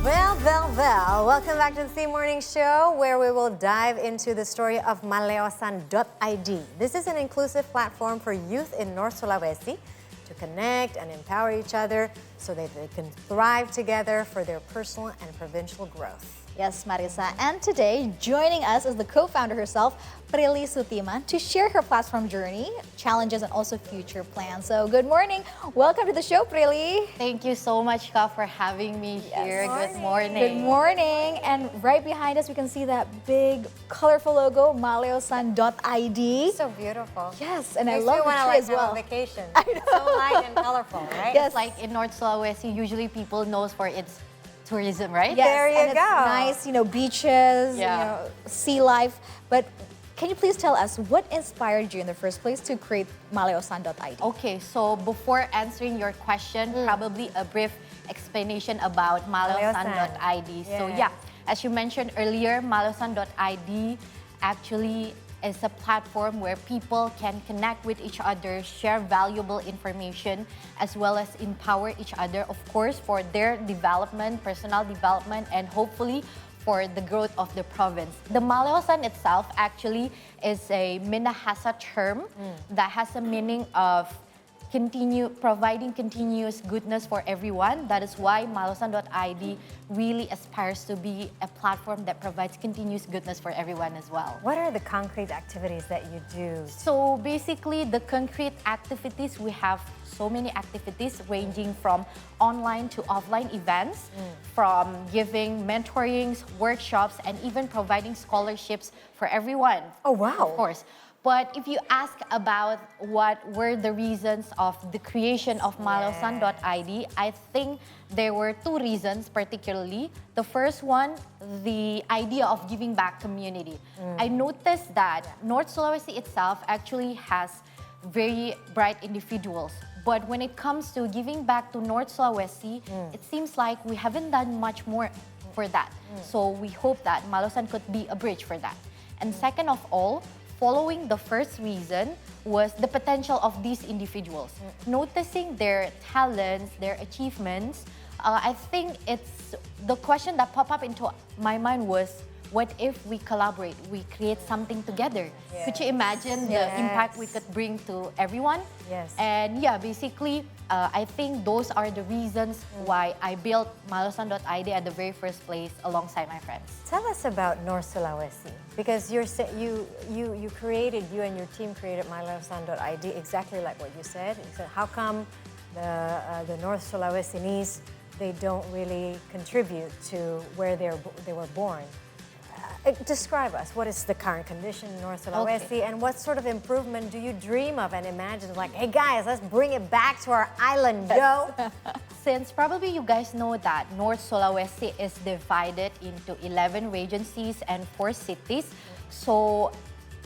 Welcome back to the Theme Morning Show, where we will dive into the story of Maleosan.ID. This is an inclusive platform for youth in North Sulawesi to connect and empower each other so that they can thrive together for their personal and provincial growth. Yes, Marisa. And today, joining us is the co-founder herself, Prily Soetiman, to share her platform journey, challenges, and also future plans. So good morning. Welcome to the show, Prily. Thank you so much, Ka, for having me here. Good morning. Good morning. And right behind us, we can see that big, colorful logo, Maleosan.ID. So beautiful. Yes, and I love the tree as well. Vacation. I know. So light and colorful, right? Yes. It's like in North Sulawesi, usually people knows for its tourism, right? Yes, there you and go. It's nice, beaches, sea life. But can you please tell us what inspired you in the first place to create Maleosan.ID? Okay, so before answering your question, probably a brief explanation about Maleosan.ID. So yeah, as you mentioned earlier, Maleosan.ID actually is a platform where people can connect with each other, share valuable information, as well as empower each other, of course, for their development, personal development, and hopefully for the growth of the province. The Maleosan itself actually is a Minahasa term that has a meaning of providing continuous goodness for everyone. That is why Maleosan.ID really aspires to be a platform that provides continuous goodness for everyone as well. What are the concrete activities that you do? So basically, the concrete activities, we have so many activities ranging from online to offline events, from giving mentorings, workshops, and even providing scholarships for everyone. Oh, wow. Of course. But if you ask about what were the reasons of the creation of Maleosan.ID, I think there were two reasons particularly. The first one, the idea of giving back community. I noticed that North Sulawesi itself actually has very bright individuals. But when it comes to giving back to North Sulawesi, it seems like we haven't done much more for that. So we hope that Maleosan could be a bridge for that. And second of all, following the first reason was the potential of these individuals. Noticing their talents, their achievements, I think it's the question that popped up into my mind was, what if we collaborate, we create something together? Yes. Could you imagine the impact we could bring to everyone? Yes. And yeah, basically, I think those are the reasons why I built Maleosan.ID at the very first place alongside my friends. Tell us about North Sulawesi, because you and your team created Maleosan.ID exactly like what you said. You said, how come the North Sulawesinese, they don't really contribute to where they were born? Describe us. What is the current condition in North Sulawesi, and what sort of improvement do you dream of and imagine? Like, hey guys, let's bring it back to our island, yo. Since probably you guys know that North Sulawesi is divided into 11 regencies and 4 cities. So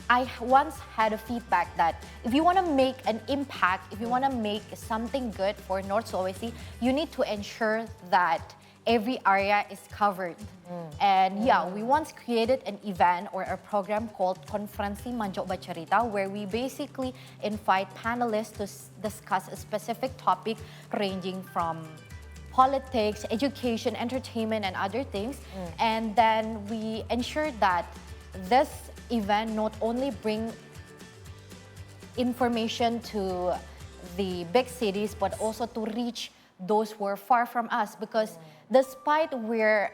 I once had a feedback that if you want to make an impact, if you want to make something good for North Sulawesi, you need to ensure that every area is covered. And yeah, we once created an event or a program called Konferensi Manjok Bacerita, where we basically invite panelists to discuss a specific topic ranging from politics, education, entertainment, and other things. And then we ensured that this event not only bring information to the big cities, but also to reach those who are far from us, because despite we're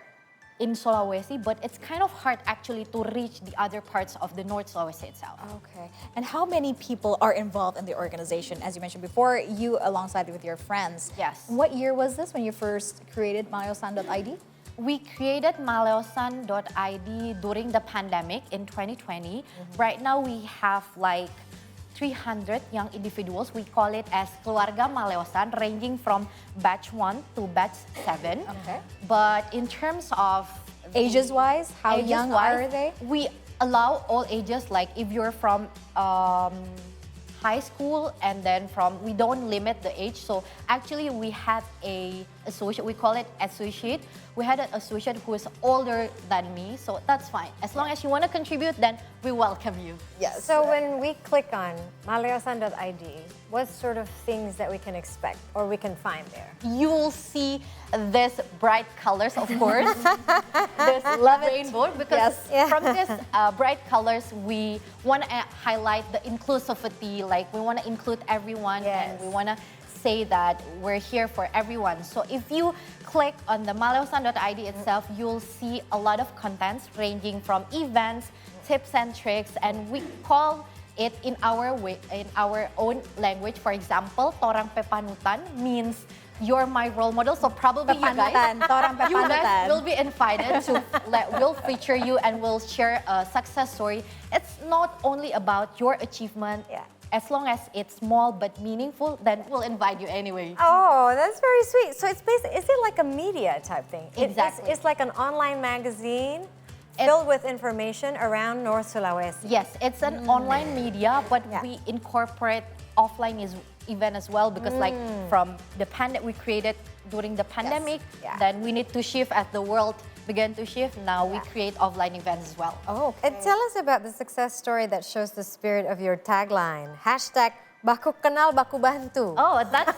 in Sulawesi, but it's kind of hard actually to reach the other parts of the North Sulawesi itself. Okay. And how many people are involved in the organization? As you mentioned before, you alongside with your friends. Yes. What year was this when you first created Maleosan.ID? We created Maleosan.ID during the pandemic in 2020. Right now we have like 300 young individuals. We call it as Keluarga Maleosan, ranging from batch 1 to batch 7. Okay. But in terms of Ages-wise, how young are they? We allow all ages, like if you're from high school and then we don't limit the age. So actually we had a associate, we call it associate. We had an associate who is older than me, so that's fine. As long as you want to contribute, then we welcome you. Yes. So when we click on Maleosan.ID, what sort of things that we can expect or we can find there? You'll see this bright colors, of course. This rainbow, because from this bright colors, we want to highlight the inclusivity. Like, we want to include everyone, and we want to say that we're here for everyone. So if you click on the Maleosan.ID itself, you'll see a lot of contents ranging from events, tips and tricks, and we call it in our own language. For example, Torang Pepanutan means you're my role model. So probably you guys will be invited to we'll feature you and we'll share a success story. It's not only about your achievement. As long as it's small but meaningful, then we'll invite you anyway. Oh, that's very sweet. So it's basically, is it like a media type thing? Exactly. It's like an online magazine filled with information around North Sulawesi. Yes, it's an online media, but we incorporate offline event as well, because like from the we created during the pandemic, then we need to shift as the world began to shift. Now we create offline events as well. Oh, okay. And tell us about the success story that shows the spirit of your tagline. Hashtag Baku Kenal Baku Bantu. Oh, that's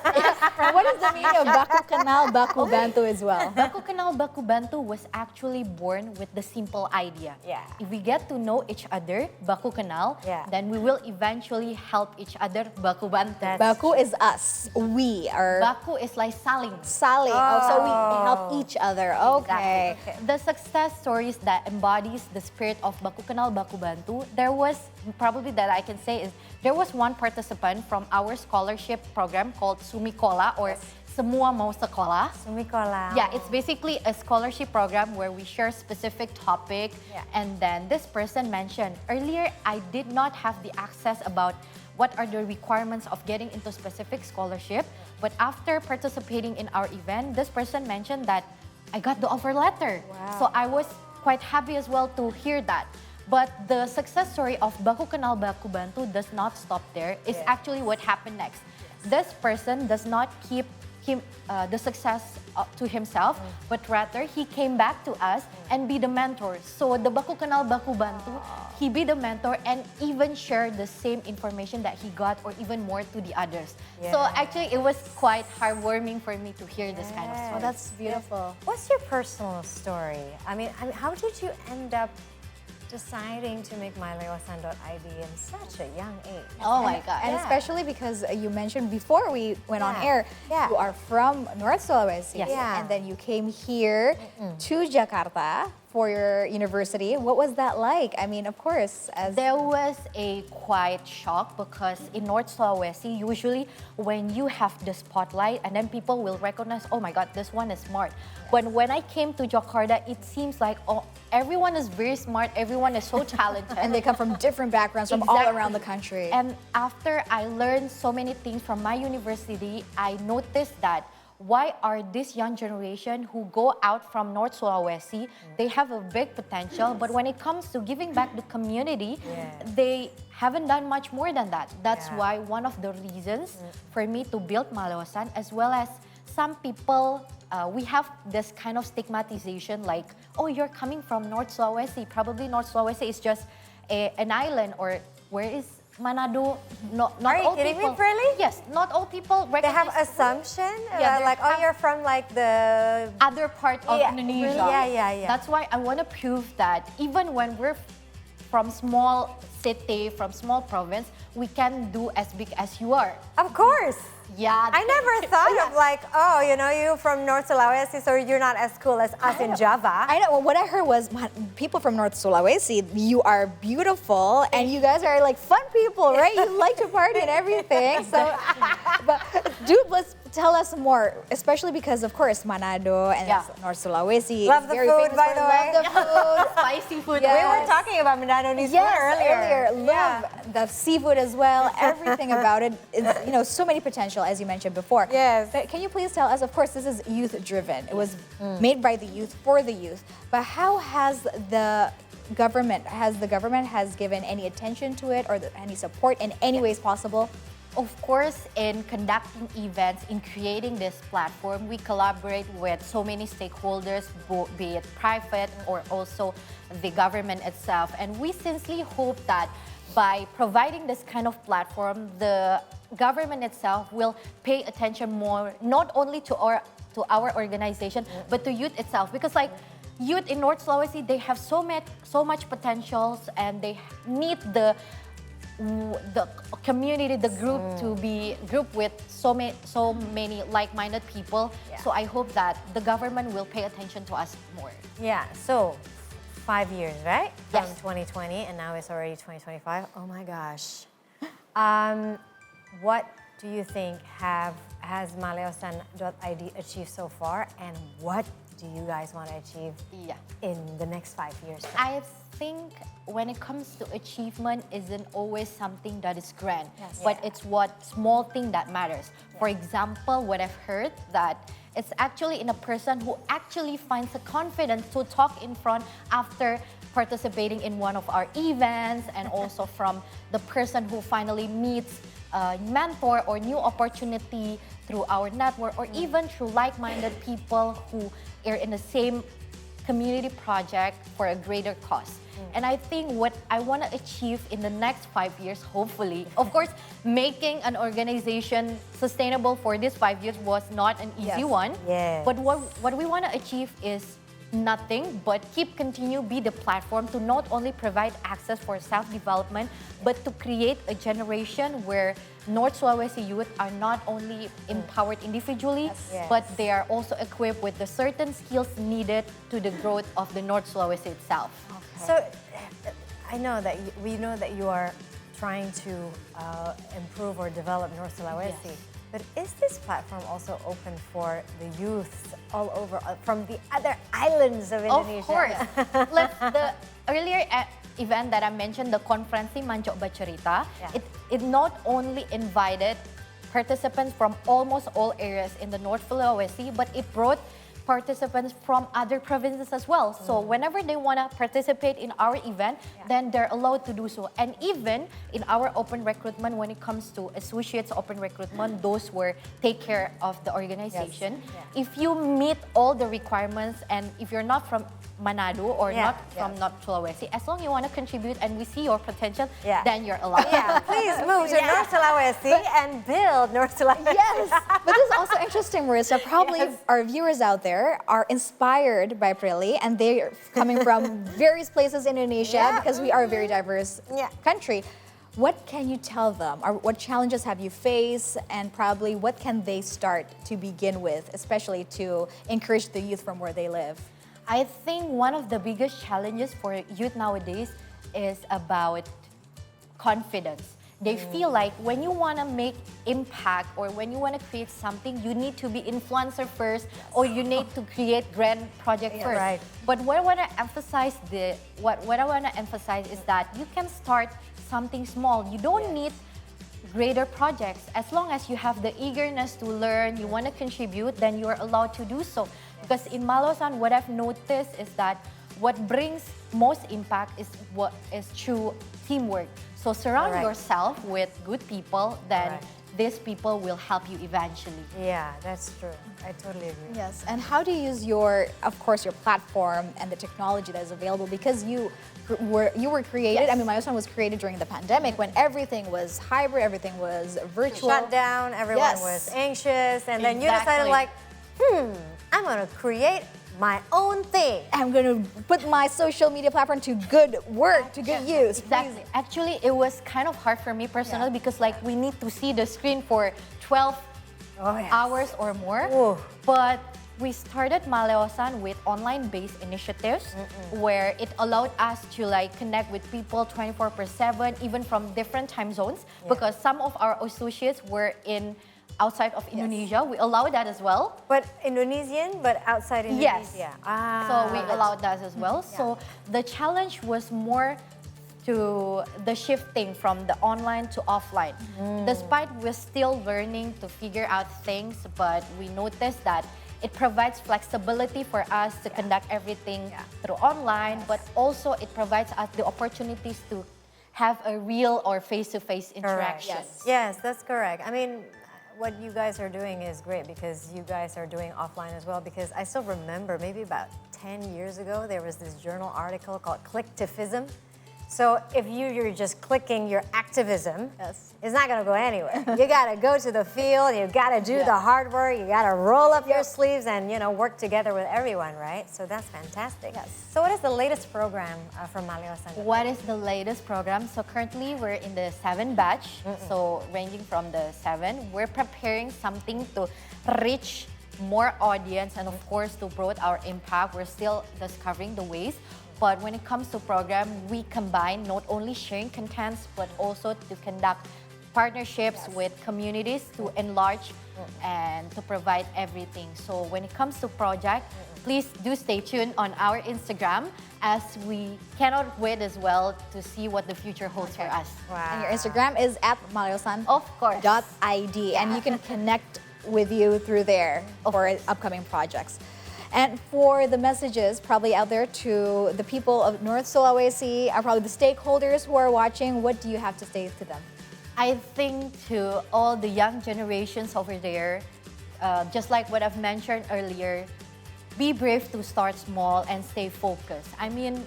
what is the meaning of Baku Kenal Baku Bantu as well? Baku Kenal Baku Bantu was actually born with the simple idea. If we get to know each other, Baku Kenal, then we will eventually help each other, Baku Bantu. Baku is us. We are. Baku is like saling. Saling. Oh, so we help each other. Okay. The success stories that embodies the spirit of Baku Kenal Baku Bantu, there was probably that I can say is there was one participant from our scholarship program called Sumikola, or Semua Mau Sekolah. Sumikola. Yeah, it's basically a scholarship program where we share specific topic. And then this person mentioned, earlier I did not have the access about what are the requirements of getting into specific scholarship. But after participating in our event, this person mentioned that I got the offer letter. So I was quite happy as well to hear that. But the success story of Baku Kenal Baku Bantu does not stop there. It's actually what happened next. This person does not keep the success to himself, but rather he came back to us and be the mentor. So the Baku Kenal Baku Bantu, he be the mentor and even share the same information that he got or even more to the others. So actually it was quite heartwarming for me to hear this kind of story. Oh, that's beautiful. What's your personal story? I mean, how did you end up deciding to make Maleosan.ID in such a young age? Oh my God. And especially because you mentioned before we went on air, you are from North Sulawesi. And then you came here to Jakarta for your university. What was that like? I mean, of course, there was a quiet shock, because in North Sulawesi, usually when you have the spotlight and then people will recognize, oh my God, this one is smart. But when I came to Jakarta, it seems like everyone is very smart, everyone is so talented. And they come from different backgrounds from all around the country. And after I learned so many things from my university, I noticed that why are this young generation who go out from North Sulawesi, they have a big potential, but when it comes to giving back the community, they haven't done much more than that. That's why one of the reasons for me to build Maleosan, as well as some people, we have this kind of stigmatization like, oh, you're coming from North Sulawesi. Probably North Sulawesi is just an island, or where is Manado? Not all people. Really? Yes, not all people recognize. They have assumption, like, oh, you're from like the other part of Indonesia. Yeah. That's why I want to prove that even when we're from small city, from small province, we can do as big as you are. Of course. Yeah. I never thought of like, oh, you know, you from North Sulawesi, so you're not as cool as us in Java. I know. Well, what I heard was people from North Sulawesi, you are beautiful and you guys are like fun people, right? You like to party and everything. So, but let's tell us more, especially because, of course, Manado and North Sulawesi. Love the food, by the way. Love the food. Spicy food. We were talking about Manadonese food earlier. Love the seafood as well. Everything about it is, you know, so many potential, as you mentioned before. Yes. But can you please tell us, of course, this is youth-driven. It was made by the youth for the youth. But how has the government has given any attention to it or any support in any ways possible? Of course, in conducting events, in creating this platform, we collaborate with so many stakeholders, be it private or also the government itself. And we sincerely hope that by providing this kind of platform, the government itself will pay attention more, not only to our organization, but to youth itself. Because like youth in North Sulawesi, they have so much potentials, and they need the community, the group to be group with so many like-minded people. Yeah. So I hope that the government will pay attention to us more. Yeah, so 5 years, right? Yes. From 2020, and now it's already 2025. Oh my gosh. What do you think has Maleosan.ID achieved so far, and what do you guys want to achieve in the next 5 years? I think when it comes to achievement, isn't always something that is grand, but it's what small thing that matters. For example, what I've heard that it's actually in a person who actually finds the confidence to talk in front after participating in one of our events, and also from the person who finally meets a mentor or new opportunity through our network, or even through like-minded people who are in the same community project for a greater cause. And I think what I want to achieve in the next 5 years, hopefully, of course, making an organization sustainable for these 5 years was not an easy one. Yes. But what we want to achieve is nothing but continue be the platform to not only provide access for self-development, but to create a generation where North Sulawesi youth are not only empowered individually, but they are also equipped with the certain skills needed to the growth of the North Sulawesi itself. So I know that we know that you are trying to improve or develop North Sulawesi. But is this platform also open for the youth all over, from the other islands of Indonesia? Of course. The earlier event that I mentioned, the Konferensi Mancok Bacerita, it not only invited participants from almost all areas in the North Sulawesi, but it brought participants from other provinces as well. So whenever they want to participate in our event, then they're allowed to do so. And even in our open recruitment, when it comes to associates open recruitment, those who take care of the organization, if you meet all the requirements, and if you're not from Manado or not from North Sulawesi, as long as you want to contribute and we see your potential, then you're allowed. Please move to North Sulawesi and build North Sulawesi. Yes, but this is also interesting, Marissa. Probably our viewers out there are inspired by Prily, and they're coming from various places in Indonesia because we are a very diverse country. What can you tell them? Or what challenges have you faced, and probably what can they start to begin with, especially to encourage the youth from where they live? I think one of the biggest challenges for youth nowadays is about confidence. They feel like when you want to make impact, or when you want to create something, you need to be influencer first, or you need to create grand project first. Right. But what I want to emphasize is that you can start something small. You don't need greater projects. As long as you have the eagerness to learn, you want to contribute, then you are allowed to do so. Because in Maleosan, what I've noticed is that what brings most impact is through teamwork. So surround yourself with good people, then these people will help you eventually. Yeah, that's true. I totally agree. Yes, and how do you use your platform and the technology that is available? Because you were created, I mean, Maleosan was created during the pandemic when everything was hybrid, everything was virtual. Shut down, everyone was anxious, and then you decided like, I'm gonna create my own thing. I'm gonna put my social media platform to good work, to good use. Exactly. Actually, it was kind of hard for me personally because like we need to see the screen for 12 hours or more. Ooh. But we started Maleosan with online-based initiatives where it allowed us to like connect with people 24/7, even from different time zones, because some of our associates were outside of Indonesia. We allow that as well. But Indonesian, but outside Indonesia. Yes. So we allowed that as well. So the challenge was more to the shifting from the online to offline. Despite we're still learning to figure out things, but we noticed that it provides flexibility for us to conduct everything through online, but also it provides us the opportunities to have a real or face-to-face interaction. Yes, that's correct. I mean, what you guys are doing is great because you guys are doing offline as well, because I still remember maybe about 10 years ago, there was this journal article called Clicktivism. So if you're just clicking your activism, Yes. it's not gonna go anywhere. You gotta go to the field, you gotta do the hard work, you gotta roll up your sleeves and work together with everyone, right? So that's fantastic. Yes. So what is the latest program from Maleosan? What is the latest program? So currently we're in the 7 batch. So ranging from the 7, we're preparing something to reach more audience and of course to broaden our impact. We're still discovering the ways. But when it comes to program, we combine not only sharing contents, but also to conduct partnerships with communities to enlarge and to provide everything. So when it comes to project, please do stay tuned on our Instagram as we cannot wait as well to see what the future holds for us. And your Instagram is at Maleosan.ID. Of course. And you can connect with you through there for upcoming projects. And for the messages probably out there to the people of North Sulawesi, probably the stakeholders who are watching, what do you have to say to them? I think to all the young generations over there, just like what I've mentioned earlier, be brave to start small and stay focused. I mean,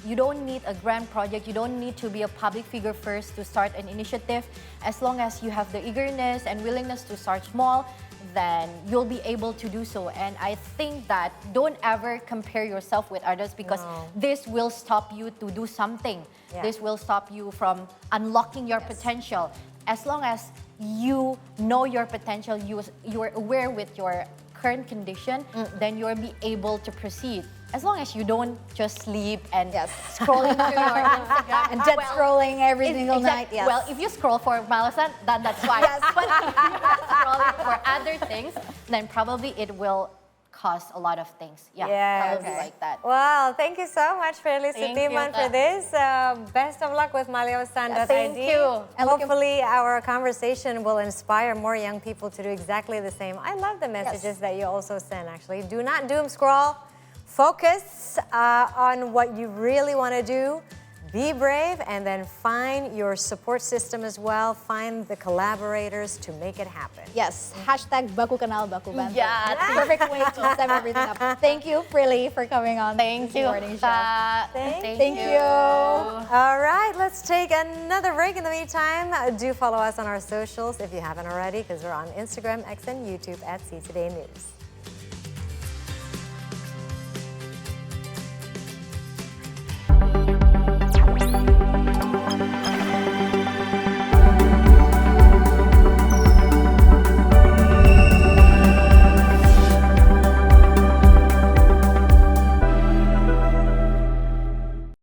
you don't need a grand project, you don't need to be a public figure first to start an initiative. As long as you have the eagerness and willingness to start small, then you'll be able to do so. And I think that don't ever compare yourself with others because this will stop you to do something. Yeah. This will stop you from unlocking your potential. As long as you know your potential, you're aware with your current condition, then you'll be able to proceed. As long as you don't just sleep and scrolling through your Instagram. And dead scrolling every single night. Yes. Well, if you scroll for Maleosan, then that's fine. But if you're scrolling for other things, then probably it will cost a lot of things. Yeah, probably like that. Well, thank you so much, Prily Thank Soetiman, you. for this. Best of luck with Maleosan.ID. Thank you. And hopefully our conversation will inspire more young people to do exactly the same. I love the messages that you also send, actually. Do not doom scroll. Focus on what you really want to do. Be brave and then find your support system as well. Find the collaborators to make it happen. Yes, hashtag Baku Kenal Baku Bantu. Yeah. Perfect way to sum everything up. Thank you, Prily, for coming on Thank this you. morning show. Thank you. All right, let's take another break. In the meantime, do follow us on our socials if you haven't already, because we're on Instagram, X, and YouTube at See Today News.